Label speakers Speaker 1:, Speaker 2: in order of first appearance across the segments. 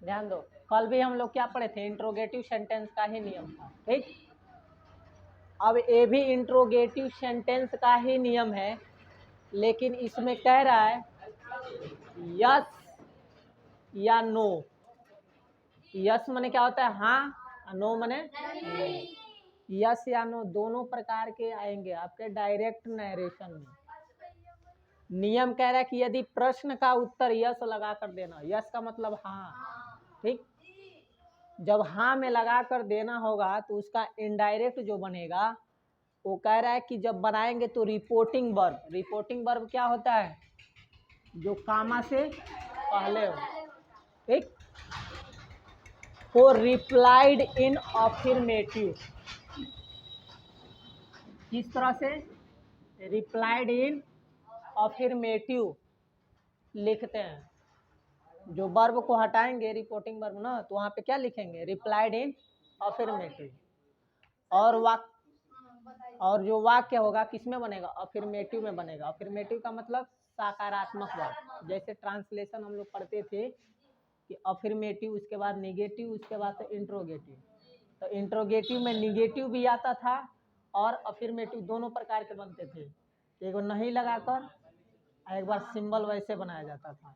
Speaker 1: ध्यान दो, कल भी हम लोग क्या पढ़े थे, इंट्रोगेटिव सेंटेंस का ही नियम था, ठीक। अब ये भी इंट्रोगेटिव सेंटेंस का ही नियम है, लेकिन इसमें कह रहा है यस या नो। यस माने क्या होता है, हाँ, नो माने नहीं। यस या नो दोनों प्रकार के आएंगे आपके डायरेक्ट नरेशन में। नियम कह रहा है कि यदि प्रश्न का उत्तर यस लगा कर देना, यस का मतलब हाँ, ठीक। जब हाँ में लगा कर देना होगा तो उसका इनडायरेक्ट जो बनेगा वो कह रहा है कि जब बनाएंगे तो रिपोर्टिंग वर्ब। रिपोर्टिंग वर्ब क्या होता है, जो कामा से पहले हो, ठीक। को रिप्लाइड इन अफर्मेटिव, किस तरह से, रिप्लाइड इन अफर्मेटिव लिखते हैं। जो वर्ब को हटाएंगे रिपोर्टिंग वर्ब ना, तो वहाँ पे क्या लिखेंगे, रिप्लाइड इन अफर्मेटिव। और जो वाक्य होगा किस में बनेगा, अफर्मेटिव में बनेगा। अफर्मेटिव का मतलब सकारात्मक वर्ब। जैसे ट्रांसलेशन हम लोग पढ़ते थे कि अफर्मेटिव, उसके बाद नेगेटिव, उसके बाद तो इंट्रोगेटिव। तो इंट्रोगेटिव में निगेटिव भी आता था और अफर्मेटिव, दोनों प्रकार के बनते थे। एक बार नहीं लगाकर, एक बार सिंबल वैसे बनाया जाता था।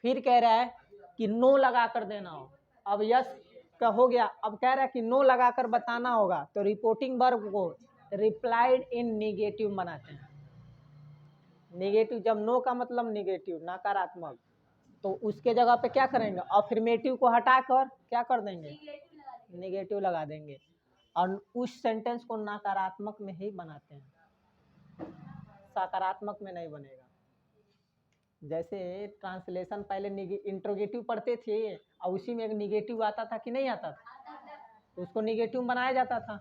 Speaker 1: फिर कह रहा है कि नो लगा कर देना हो। अब यस का हो गया, अब कह रहा है कि नो लगाकर बताना होगा, तो रिपोर्टिंग वर्ब को रिप्लाइड इन निगेटिव बनाते हैं। निगेटिव, जब नो का मतलब निगेटिव, नकारात्मक, तो उसके जगह पे क्या करेंगे, अफर्मेटिव को हटाकर क्या कर देंगे, निगेटिव लगा देंगे, और उस सेंटेंस को नकारात्मक में ही बनाते हैं, सकारात्मक में नहीं बनेगा। जैसे ट्रांसलेशन पहले इंट्रोगेटिव पढ़ते थे और उसी में एक निगेटिव आता था कि नहीं आता था, तो उसको निगेटिव बनाया जाता था।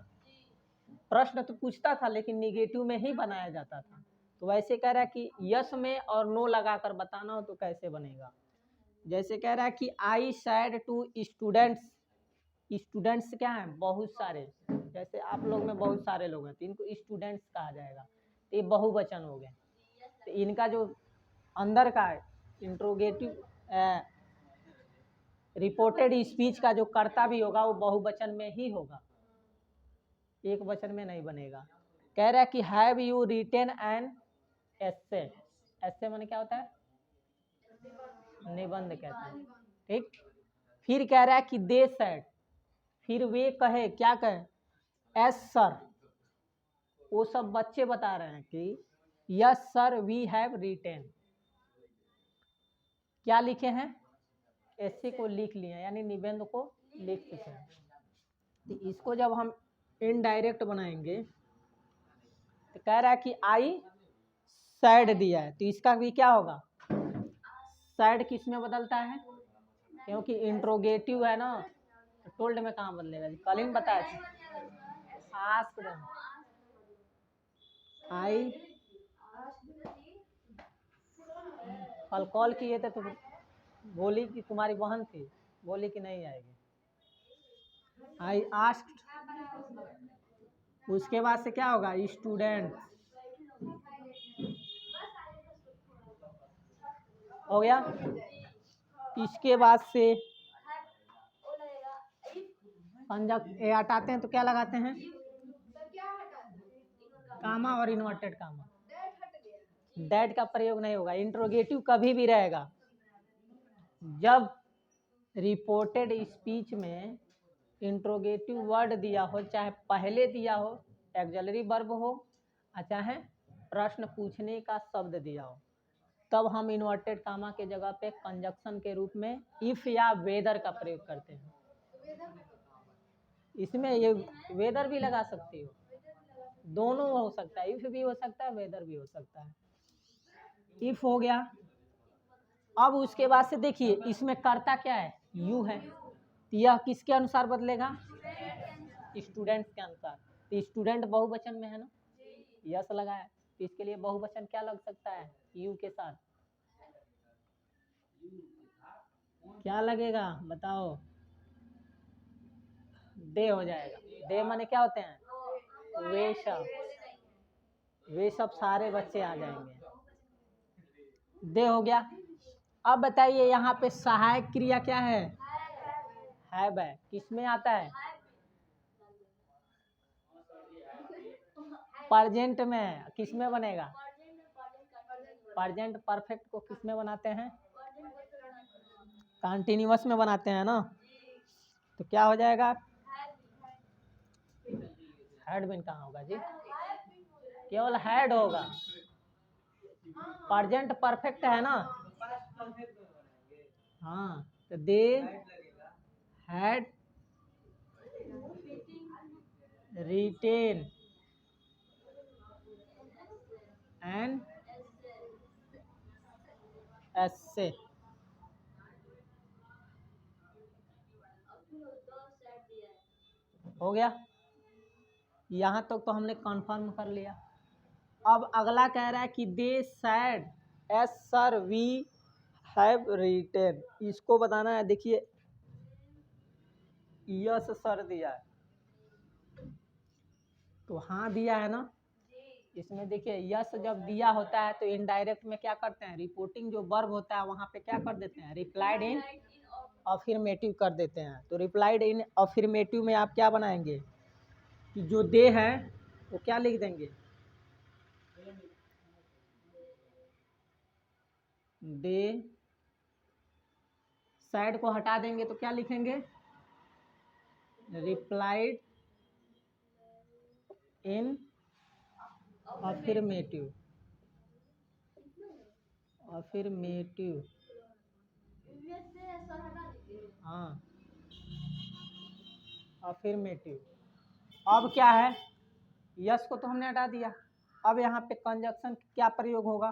Speaker 1: प्रश्न तो पूछता था लेकिन निगेटिव में ही बनाया जाता था। तो वैसे कह रहा है कि यस में और नो लगाकर बताना हो तो कैसे बनेगा। जैसे कह रहा है कि I said to students. Students क्या है, बहुत सारे। जैसे आप लोग में बहुत सारे लोग हैं तो इनको स्टूडेंट्स कहा जाएगा, तो ये बहुवचन हो गए। तो इनका जो अंदर का इंट्रोगेटिव रिपोर्टेड स्पीच का जो कर्ता भी होगा वो बहुवचन में ही होगा, एक वचन में नहीं बनेगा। कह रहा है कि हैव यू रिटेन एन एस्से। एस्से माने क्या होता है, निबंध कहते हैं, ठीक। फिर कह रहा है कि दे सेड, फिर वे कहे, क्या कहे, एस सर। वो सब बच्चे बता रहे हैं कि yes sir we have written, क्या लिखे हैं, एस्से को लिख लिए, यानी निबंध को लिख चुके हैं। तो इसको जब हम इनडायरेक्ट बनाएंगे तो कह रहा है कि आई सैड दिया है, तो इसका भी क्या होगा, सैड किस में बदलता है, क्योंकि इंट्रोगेटिव है ना, तो टोल्ड में कहाँ बदलेगा, कल ही बताया था, आस्क्ड। आई कल कॉल किए थे तो बोली कि तुम्हारी बहन थी, बोली कि नहीं आएगी। आई आस्क्ड, उसके बाद से क्या होगा, स्टूडेंट हो गया। इसके बाद से ये हटाते हैं तो क्या लगाते हैं, कामा और इन्वर्टेड कामा। दैट का प्रयोग नहीं होगा। इंट्रोगेटिव कभी भी रहेगा जब रिपोर्टेड स्पीच में इंट्रोगेटिव वर्ड दिया हो, चाहे पहले दिया हो एक्सिलरी वर्ब हो, चाहे प्रश्न पूछने का शब्द दिया हो, तब हम इन्वर्टेड कामा के जगह पे कंजक्शन के रूप में इफ या वेदर का प्रयोग करते हैं। इसमें ये वेदर भी लगा सकते हो, दोनों हो सकता है, इफ भी हो सकता है, वेदर भी हो सकता है। इफ हो गया। अब उसके बाद से देखिए इसमें कर्ता क्या है, यू है, तो यह किसके अनुसार बदलेगा, स्टूडेंट्स के अनुसार। तो स्टूडेंट बहुवचन में है ना, यस लगा है, तो इसके लिए बहुवचन क्या लग सकता है, यू के साथ क्या लगेगा बताओ, दे हो जाएगा। दे माने क्या होते हैं, वे सब, वे सब सारे बच्चे आ जाएंगे, दे हो गया। अब बताइए यहाँ पे सहायक क्रिया क्या है, हैव है, किस में आता है? प्रेजेंट में। किस में बनेगा? प्रेजेंट परफेक्ट को किस में बनाते हैं? कंटिन्यूअस में बनाते हैं ना, तो क्या हो जाएगा? हैड बीन कहाँ होगा जी? केवल हैड होगा। प्रेजेंट परफेक्ट है ना। हाँ, तो they had written an essay. हो गया, यहाँ तक तो हमने कंफर्म कर लिया। अब अगला कह रहा है कि they said yes sir we have written, इसको बताना है। देखिए यस सर दिया है, तो हाँ दिया है ना। इसमें देखिए यस जब दिया होता है तो इनडायरेक्ट में क्या करते हैं? रिपोर्टिंग जो वर्ब होता है वहाँ पे क्या कर देते हैं? रिप्लाइड इन अफर्मेटिव कर देते हैं। तो रिप्लाइड इन अफर्मेटिव में आप क्या बनाएंगे कि जो दे है वो क्या लिख देंगे? दे सैड को हटा देंगे तो क्या लिखेंगे? Replied in affirmative. अफर्मेटिव, हाँ अफर्मेटिव। अब क्या है? यस को तो हमने हटा दिया। अब यहाँ पे कंजक्शन क्या प्रयोग होगा?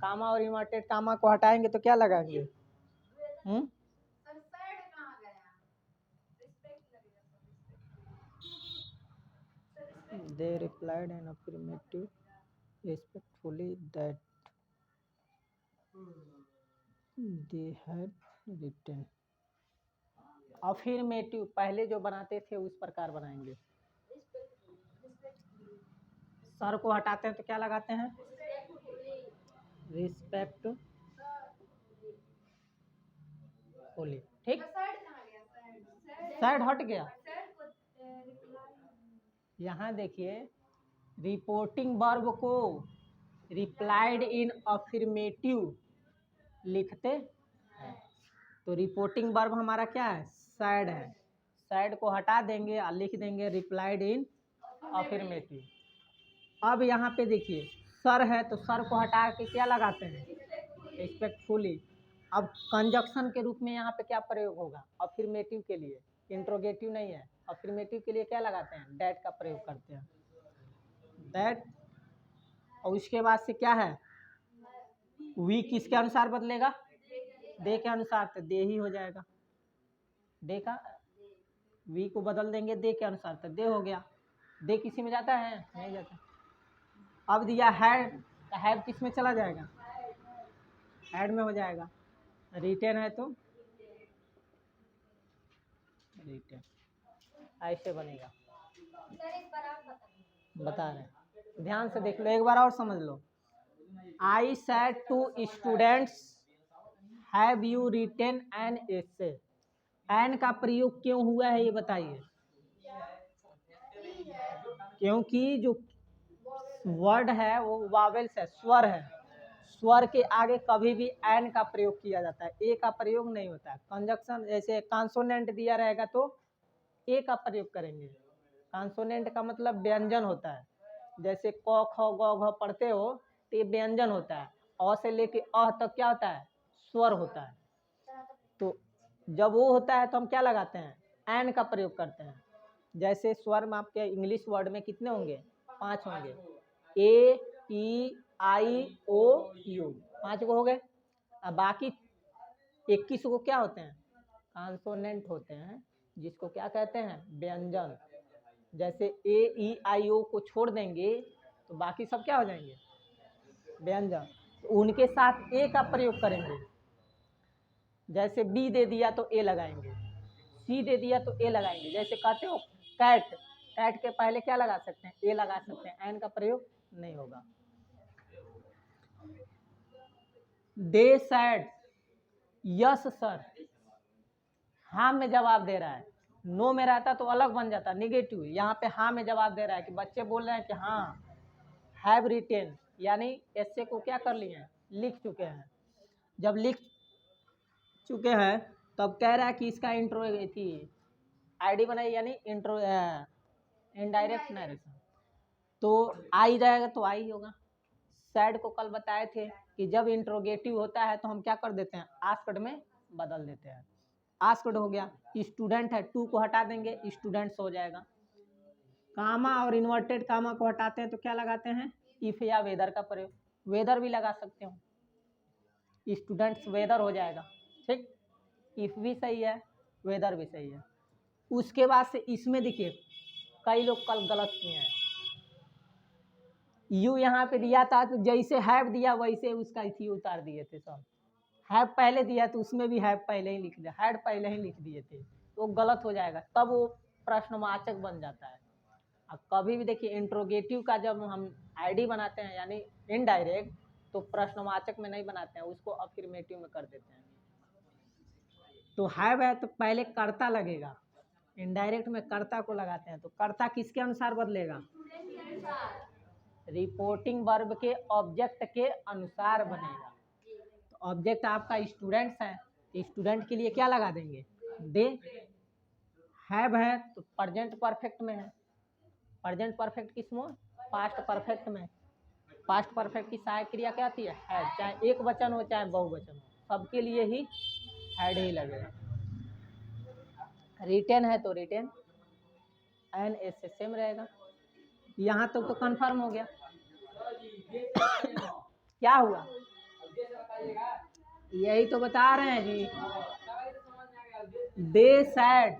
Speaker 1: कामा और इन्वर्टेड कामा को हटाएंगे तो क्या लगाएंगे? They replied in affirmative respectfully that they had written। Affirmative पहले जो बनाते थे उस प्रकार बनाएंगे। सर को हटाते हैं तो क्या लगाते हैं? Respect fully. ठीक, सैड हट गया। यहाँ देखिए रिपोर्टिंग वर्ब को रिप्लाइड इन अफर्मेटिव लिखते हैं, तो रिपोर्टिंग वर्ब हमारा क्या है? सैड है। सैड को हटा देंगे और लिख देंगे रिप्लाइड इन अफर्मेटिव। अब यहाँ पे देखिए सर है तो सर को हटा के क्या लगाते हैं? रिस्पेक्टफुली। अब कंजक्शन के रूप में यहाँ पे क्या प्रयोग होगा? अफर्मेटिव के लिए, इंट्रोगेटिव नहीं है। अफर्मेटिव के लिए क्या लगाते हैं? दैट का प्रयोग करते हैं। दैट, और उसके बाद से क्या है? वी किसके अनुसार बदलेगा? दे के अनुसार, तो दे ही हो जाएगा। दे का वी को बदल देंगे दे के अनुसार तो दे हो गया। दे किसी में जाता है? नहीं जाता। अब दिया हैड, हैव किस में चला जाएगा? हैड में हो जाएगा। रिटेन है तो रिटेन, ऐसे बनेगा। बता रहे हैं, ध्यान से देख लो, एक बार और समझ लो। I said to students have you written an essay. An का प्रयोग क्यों हुआ है ये बताइए? क्योंकि जो वर्ड है वो वावेल्स है, स्वर है। स्वर के आगे कभी भी एन का प्रयोग किया जाता है, ए का प्रयोग नहीं होता है। कंजक्शन जैसे कांसोनेंट दिया रहेगा तो ए का प्रयोग करेंगे। कांसोनेंट का मतलब व्यंजन होता है। जैसे क ख ग घ पढ़ते हो तो ये व्यंजन होता है। अ से लेके अ तक क्या होता है? स्वर होता है। तो जब वो होता है तो हम क्या लगाते हैं? एन का प्रयोग करते हैं। जैसे स्वर में आपके इंग्लिश वर्ड में कितने होंगे? 5 होंगे। ए ई आई ओ यू, 5 को हो गए। अब बाकी 21 को क्या होते हैं? कॉन्सोनेंट होते हैं, जिसको क्या कहते हैं? व्यंजन। जैसे ए ई आई ओ को छोड़ देंगे तो बाकी सब क्या हो जाएंगे? व्यंजन। तो उनके साथ ए का प्रयोग करेंगे। जैसे बी दे दिया तो ए लगाएंगे, सी दे दिया तो ए लगाएंगे। जैसे कहते हो कैट, कैट के पहले क्या लगा सकते हैं? ए लगा सकते हैं, एन का प्रयोग नहीं होगा। दे सैड यस सर, हाँ में जवाब दे रहा है, नो में रहता तो अलग बन जाता निगेटिव। यहाँ पे हाँ में जवाब दे रहा है कि बच्चे बोल रहे हैं कि हाँ हैव रिटेन, यानी ऐसे को क्या कर लिए हैं, लिख चुके हैं। जब लिख चुके हैं तब कह रहा है कि इसका इंट्रो थी आईडी बनाई, यानी इंट्रो इनडायरेक्ट नरेशन, तो आई जाएगा तो आई होगा। सैड को कल बताए थे कि जब इंट्रोगेटिव होता है तो हम क्या कर देते हैं, आस्क्ड में बदल देते हैं। आस्क्ड हो गया, स्टूडेंट है, टू को हटा देंगे स्टूडेंट्स हो जाएगा। कामा और इन्वर्टेड कामा को हटाते हैं तो क्या लगाते हैं, इफ या वेदर का प्रयोग, वेदर भी लगा सकते हो, स्टूडेंट्स वेदर हो जाएगा। ठीक, इफ भी सही है, वेदर भी सही है। उसके बाद से इसमें देखिए कई लोग कल गलत किए हैं, यू यहाँ पे दिया था तो जैसे हैव दिया वैसे उसका इसी उतार दिए थे सब। हैव पहले दिया तो उसमें भी हैव पहले ही लिख दिया, हैड पहले ही लिख दिए थे, तो गलत हो जाएगा, तब वो प्रश्नवाचक बन जाता है। अब कभी भी देखिए इंट्रोगेटिव का जब हम आईडी बनाते हैं यानी इनडायरेक्ट, तो प्रश्नवाचक में नहीं बनाते हैं, उसको अफर्मेटिव में कर देते हैं। तो हैव है तो पहले कर्ता लगेगा, इनडायरेक्ट में कर्ता को लगाते हैं, तो कर्ता किसके अनुसार बदलेगा, रिपोर्टिंग वर्ब के ऑब्जेक्ट के अनुसार बनेगा। तो ऑब्जेक्ट आपका स्टूडेंट्स है, स्टूडेंट के लिए क्या लगा देंगे, दे। हैव है तो प्रेजेंट परफेक्ट में है, प्रेजेंट परफेक्ट किसमें, पास्ट परफेक्ट में। पास्ट परफेक्ट की सहायक क्रिया क्या होती है, चाहे एक वचन हो चाहे बहुवचन हो, सबके लिए ही हैड ही लगेगा। रिटेन है तो रिटेन एन एस से सेम रहेगा। यहाँ तक तो कंफर्म हो गया। क्या हुआ, यही तो बता रहे हैं जी, they said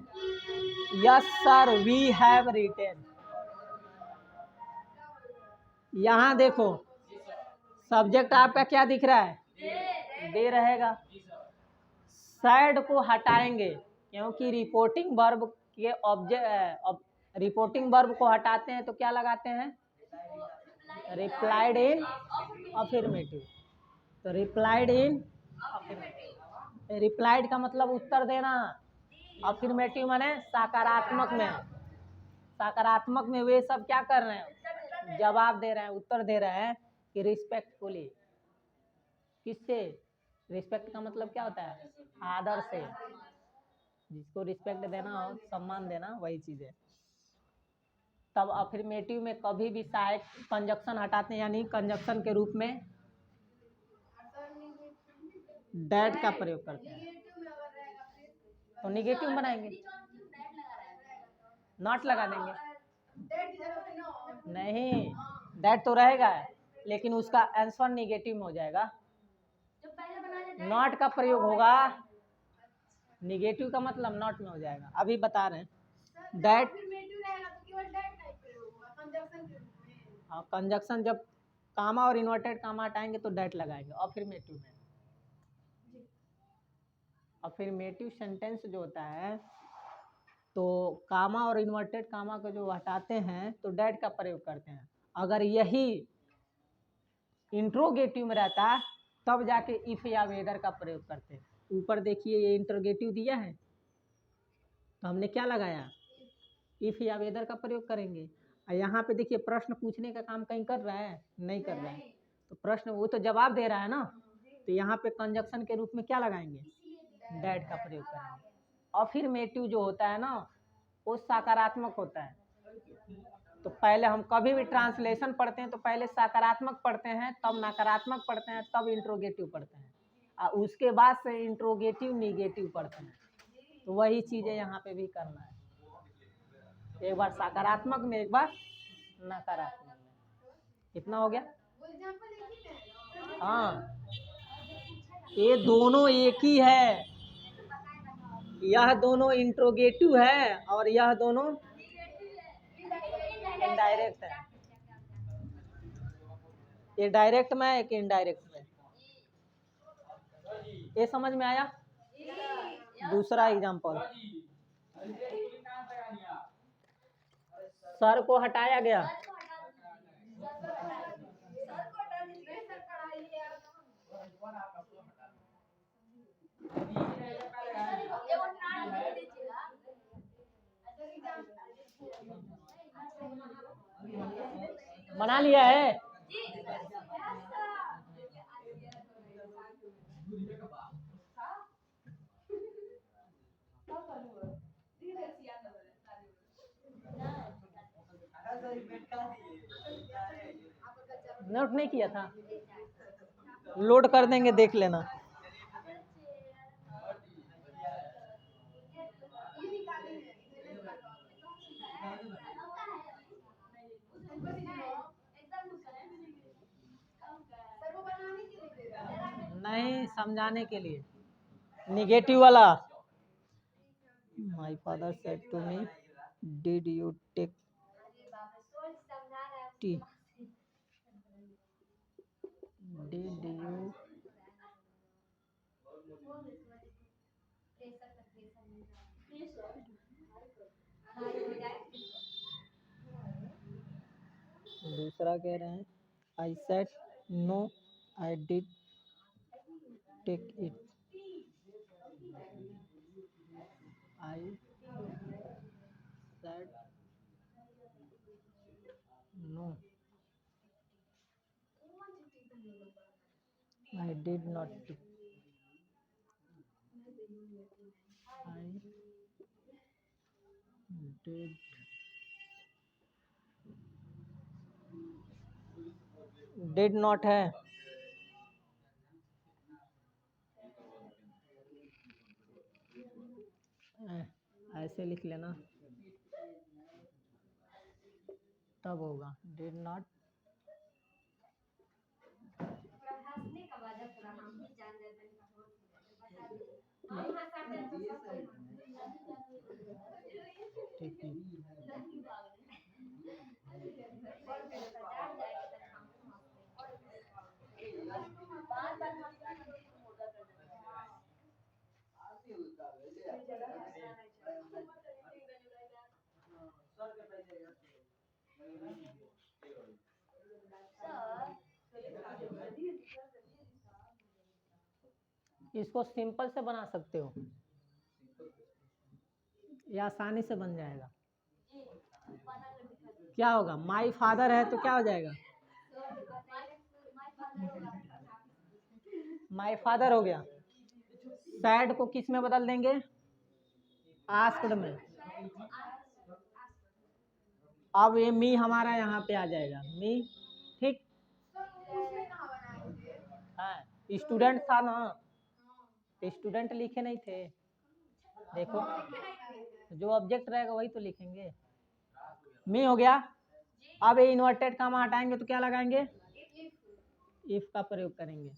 Speaker 1: yes sir we have written. यहाँ देखो सब्जेक्ट आपका क्या दिख रहा है, दे रहेगा। सैड को हटाएंगे क्योंकि रिपोर्टिंग वर्ब के ऑब्जेक्ट, रिपोर्टिंग वर्ब को हटाते हैं तो क्या लगाते हैं, रिप्लाइड इन अफर्मेटिव। तो रिप्लाइड इन अफर्मेटिव, रिप्लाइड का मतलब उत्तर देना, अफर्मेटिव माने सकारात्मक में। सकारात्मक में वे सब क्या कर रहे हैं, जवाब दे रहे हैं, उत्तर दे रहे हैं कि रिस्पेक्टफुली। किससे, रिस्पेक्ट का मतलब क्या होता है, आदर से, जिसको रिस्पेक्ट देना हो, सम्मान देना, वही चीज है। तब अफर्मेटिव में कभी भी सहायक कंजक्शन हटाते हैं, यानी कंजक्शन के रूप में डैट का प्रयोग करते हैं, तो निगेटिव बनाएंगे, नॉट लगा देंगे। नहीं, दैट तो रहेगा लेकिन उसका आंसर निगेटिव में हो जाएगा, नॉट का प्रयोग होगा, निगेटिव का मतलब नॉट में हो जाएगा। अभी बता रहे हैं दैट, हाँ कंजक्शन जब कामा और इन्वर्टेड कामा हटाएंगे तो दैट लगाएंगे अफर्मेटिव में। अफर्मेटिव सेंटेंस जो होता है तो कामा और इन्वर्टेड कामा को जो हटाते हैं तो डैट का प्रयोग करते हैं। अगर यही इंट्रोगेटिव में रहता तब जाके इफ या वेदर का प्रयोग करते हैं। ऊपर देखिए ये इंट्रोगेटिव दिया है तो हमने क्या लगाया, इफ या वेदर का प्रयोग करेंगे। और यहाँ पे देखिए प्रश्न पूछने का काम कहीं कर रहा है, नहीं कर रहा है, तो प्रश्न वो तो जवाब दे रहा है ना, तो यहाँ पे कंजक्शन के रूप में क्या लगाएंगे, डैट का प्रयोग करेंगे। अफर्मेटिव जो होता है ना वो सकारात्मक होता है, तो पहले हम कभी भी ट्रांसलेशन पढ़ते हैं तो पहले सकारात्मक पढ़ते हैं, तब नकारात्मक पढ़ते हैं, तब इंट्रोगेटिव पढ़ते हैं, और उसके बाद से इंट्रोगेटिव निगेटिव पढ़ते हैं। तो वही चीज़ें यहाँ पे भी करना है, एक बार सकारात्मक में एक बार नकारात्मक में। कितना हो गया, हाँ ये दोनों एक ही है, यह दोनों इंट्रोगेटिव है और यह दोनों इनडायरेक्ट है, एक डायरेक्ट में एक इनडायरेक्ट में। ये समझ में आया। दूसरा एग्जांपल, सर को हटाया गया, बना लिया है? नोट नहीं किया था, लोड कर देंगे, देख लेना। नहीं, समझाने के लिए। निगेटिव वाला, my father said to me, did you take tea, did you दूसरा कह रहे हैं, I said no I did take it, I said no I did not take, I did not है, ऐसे लिख लेना तब होगा। डिड नॉट ठीक है। इसको सिंपल से बना सकते हो, ये आसानी से बन जाएगा। क्या होगा, माई फादर है तो क्या हो जाएगा, माई फादर हो गया। सैड को किस में बदल देंगे, आस्क्ड में। अब ये मी हमारा यहाँ पे आ जाएगा, मी, ठीक। हाँ, स्टूडेंट था ना, स्टूडेंट लिखे नहीं थे, देखो जो ऑब्जेक्ट रहेगा वही तो लिखेंगे। मी हो गया। अब ये इन्वर्टेड कामा हटाएंगे तो क्या लगाएंगे, इफ का प्रयोग करेंगे।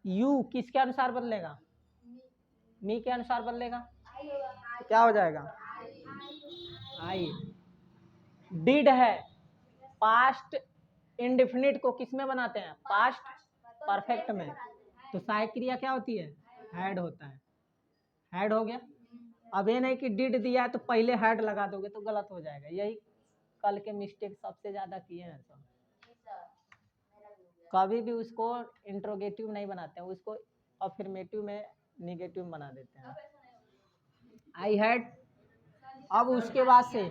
Speaker 1: यू किसके अनुसार बदलेगा, मी के अनुसार बदलेगा, तो क्या हो जाएगा, आई। डिड है, पास्ट इंडेफिनिट को किस में बनाते हैं, पास्ट परफेक्ट में, तो सहायक क्रिया क्या होती है, हैड होता है। हैड हो गया। अब ये नहीं कि डिड दिया है तो पहले हैड लगा दोगे तो गलत हो जाएगा, यही कल के मिस्टेक सबसे ज्यादा किए हैं सब। कभी भी उसको इंट्रोगेटिव नहीं बनाते हैं, उसको अफर्मेटिव में निगेटिव बना देते हैं। आई हैड, अब उसके बाद से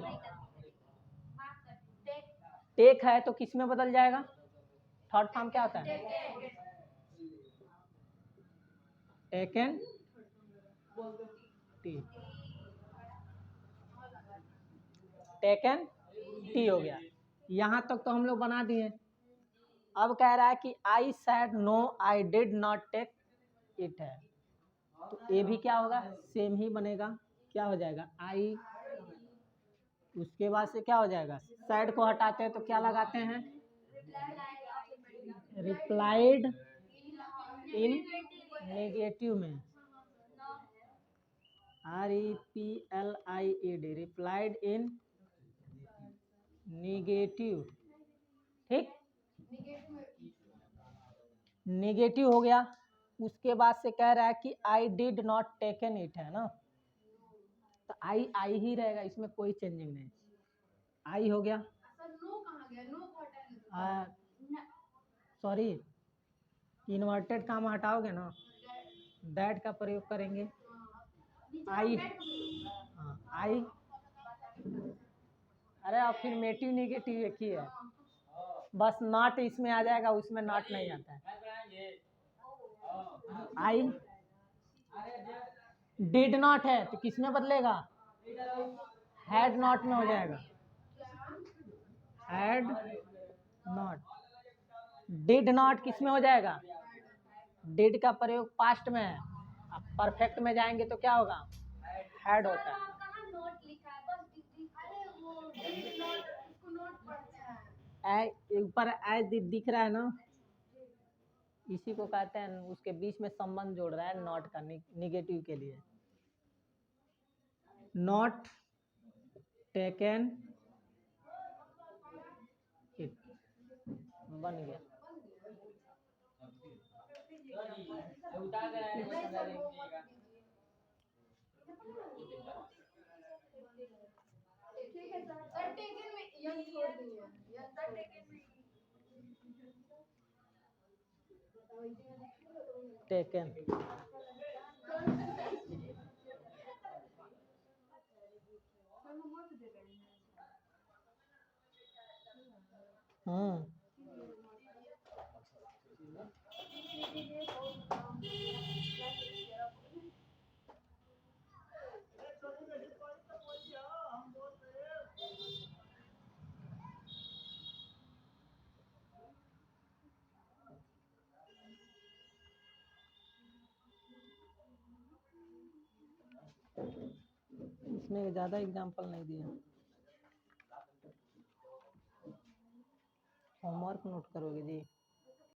Speaker 1: टेक है तो किस में बदल जाएगा, थर्ड फॉर्म क्या होता है, टेकन टी, टेकन टी हो गया। यहाँ तक तो हम लोग बना दिए। अब कह रहा है कि I said no I did not take it है, तो ये भी क्या होगा, सेम ही बनेगा। क्या हो जाएगा, आई, उसके बाद से क्या हो जाएगा, सैड को हटाते हैं तो क्या लगाते हैं, रिप्लाइड इन नेगेटिव में, REPLIED, रिप्लाइड इन नेगेटिव, ठीक। नेगेटिव हो गया। उसके बाद से कह रहा है कि आई डिड नॉट टेकन इट है ना, तो आई आई ही रहेगा, इसमें कोई चेंजिंग नहीं। आई हो गया। सॉरी, इन्वर्टेड काम हटाओगे ना, दैट का प्रयोग करेंगे। आई, हाँ आई, अरे अफर्मेटिव नेगेटिव एक ही है। बस नॉट इसमें आ जाएगा, उसमें नॉट नहीं आता है। आई डिड नॉट है तो किस में बदलेगा? हैड नॉट में हो जाएगा। Had not. डिड नॉट किस में हो जाएगा? डिड का प्रयोग पास्ट में है, अब परफेक्ट में जाएंगे तो क्या होगा? हैड होता है। ऊपर एज दिख रहा है ना, इसी को कहते हैं, उसके बीच में संबंध जोड़ रहा है नॉट का, निगेटिव के लिए। नॉट टेकन इट बन गया। टेकन इसमें ज़्यादा एग्जाम्पल नहीं दिया। होमवर्क नोट करोगे जी।